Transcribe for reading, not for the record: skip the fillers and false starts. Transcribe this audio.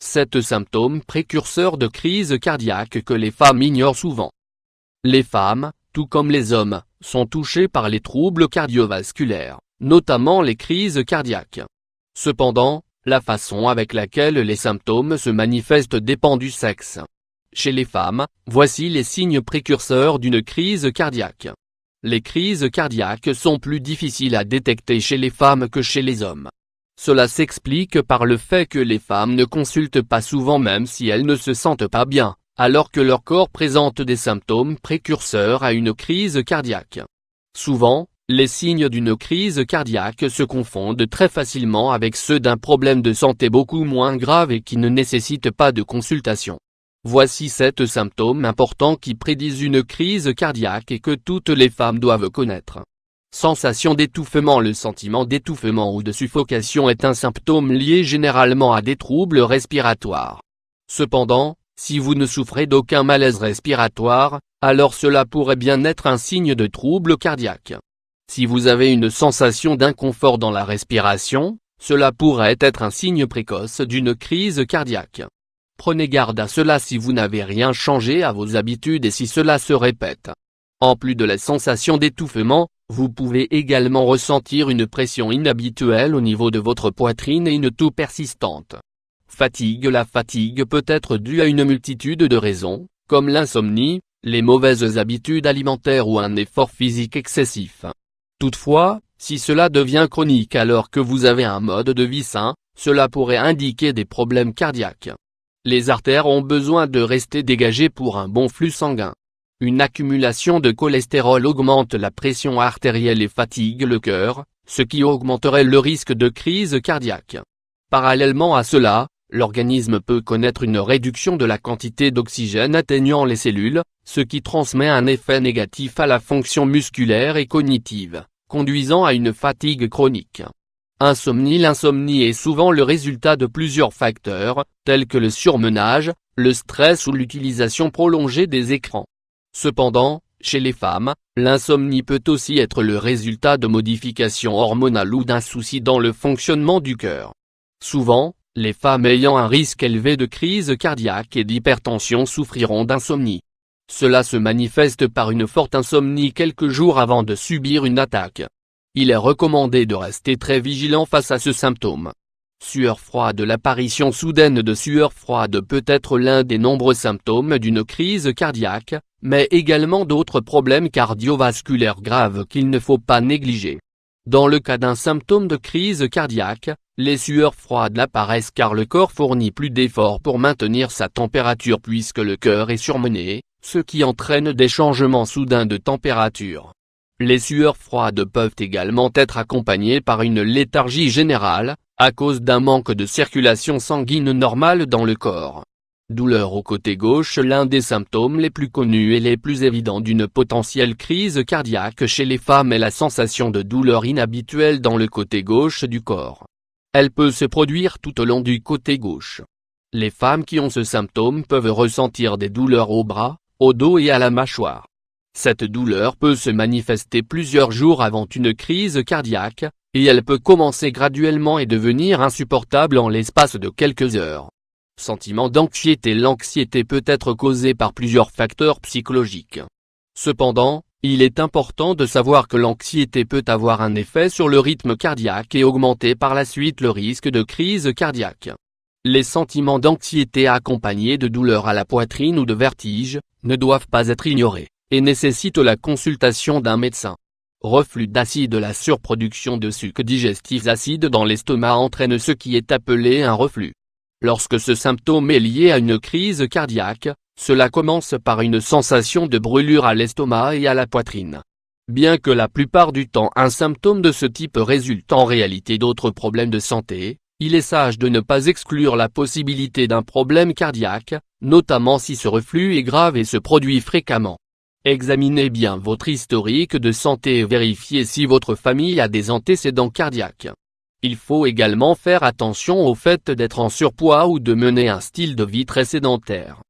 7 symptômes précurseurs de crise cardiaque que les femmes ignorent souvent. Les femmes, tout comme les hommes, sont touchées par les troubles cardiovasculaires, notamment les crises cardiaques. Cependant, la façon avec laquelle les symptômes se manifestent dépend du sexe. Chez les femmes, voici les signes précurseurs d'une crise cardiaque. Les crises cardiaques sont plus difficiles à détecter chez les femmes que chez les hommes. Cela s'explique par le fait que les femmes ne consultent pas souvent même si elles ne se sentent pas bien, alors que leur corps présente des symptômes précurseurs à une crise cardiaque. Souvent, les signes d'une crise cardiaque se confondent très facilement avec ceux d'un problème de santé beaucoup moins grave et qui ne nécessite pas de consultation. Voici 7 symptômes importants qui prédisent une crise cardiaque et que toutes les femmes doivent connaître. Sensation d'étouffement. Le sentiment d'étouffement ou de suffocation est un symptôme lié généralement à des troubles respiratoires. Cependant, si vous ne souffrez d'aucun malaise respiratoire, alors cela pourrait bien être un signe de trouble cardiaque. Si vous avez une sensation d'inconfort dans la respiration, cela pourrait être un signe précoce d'une crise cardiaque. Prenez garde à cela si vous n'avez rien changé à vos habitudes et si cela se répète. En plus de la sensation d'étouffement, vous pouvez également ressentir une pression inhabituelle au niveau de votre poitrine et une toux persistante. Fatigue. La fatigue peut être due à une multitude de raisons, comme l'insomnie, les mauvaises habitudes alimentaires ou un effort physique excessif. Toutefois, si cela devient chronique alors que vous avez un mode de vie sain, cela pourrait indiquer des problèmes cardiaques. Les artères ont besoin de rester dégagées pour un bon flux sanguin. Une accumulation de cholestérol augmente la pression artérielle et fatigue le cœur, ce qui augmenterait le risque de crise cardiaque. Parallèlement à cela, l'organisme peut connaître une réduction de la quantité d'oxygène atteignant les cellules, ce qui transmet un effet négatif à la fonction musculaire et cognitive, conduisant à une fatigue chronique. Insomnie. L'insomnie est souvent le résultat de plusieurs facteurs, tels que le surmenage, le stress ou l'utilisation prolongée des écrans. Cependant, chez les femmes, l'insomnie peut aussi être le résultat de modifications hormonales ou d'un souci dans le fonctionnement du cœur. Souvent, les femmes ayant un risque élevé de crise cardiaque et d'hypertension souffriront d'insomnie. Cela se manifeste par une forte insomnie quelques jours avant de subir une attaque. Il est recommandé de rester très vigilant face à ce symptôme. Sueur froide. L'apparition soudaine de sueur froide peut être l'un des nombreux symptômes d'une crise cardiaque, mais également d'autres problèmes cardiovasculaires graves qu'il ne faut pas négliger. Dans le cas d'un symptôme de crise cardiaque, les sueurs froides apparaissent car le corps fournit plus d'efforts pour maintenir sa température puisque le cœur est surmené, ce qui entraîne des changements soudains de température. Les sueurs froides peuvent également être accompagnées par une léthargie générale, à cause d'un manque de circulation sanguine normale dans le corps. Douleur au côté gauche. L'un des symptômes les plus connus et les plus évidents d'une potentielle crise cardiaque chez les femmes est la sensation de douleur inhabituelle dans le côté gauche du corps. Elle peut se produire tout au long du côté gauche. Les femmes qui ont ce symptôme peuvent ressentir des douleurs au bras, au dos et à la mâchoire. Cette douleur peut se manifester plusieurs jours avant une crise cardiaque, et elle peut commencer graduellement et devenir insupportable en l'espace de quelques heures. Sentiment d'anxiété. L'anxiété peut être causée par plusieurs facteurs psychologiques. Cependant, il est important de savoir que l'anxiété peut avoir un effet sur le rythme cardiaque et augmenter par la suite le risque de crise cardiaque. Les sentiments d'anxiété accompagnés de douleurs à la poitrine ou de vertige ne doivent pas être ignorés, et nécessitent la consultation d'un médecin. Reflux d'acide. La surproduction de sucs digestifs acides dans l'estomac entraîne ce qui est appelé un reflux. Lorsque ce symptôme est lié à une crise cardiaque, cela commence par une sensation de brûlure à l'estomac et à la poitrine. Bien que la plupart du temps un symptôme de ce type résulte en réalité d'autres problèmes de santé, il est sage de ne pas exclure la possibilité d'un problème cardiaque, notamment si ce reflux est grave et se produit fréquemment. Examinez bien votre historique de santé et vérifiez si votre famille a des antécédents cardiaques. Il faut également faire attention au fait d'être en surpoids ou de mener un style de vie très sédentaire.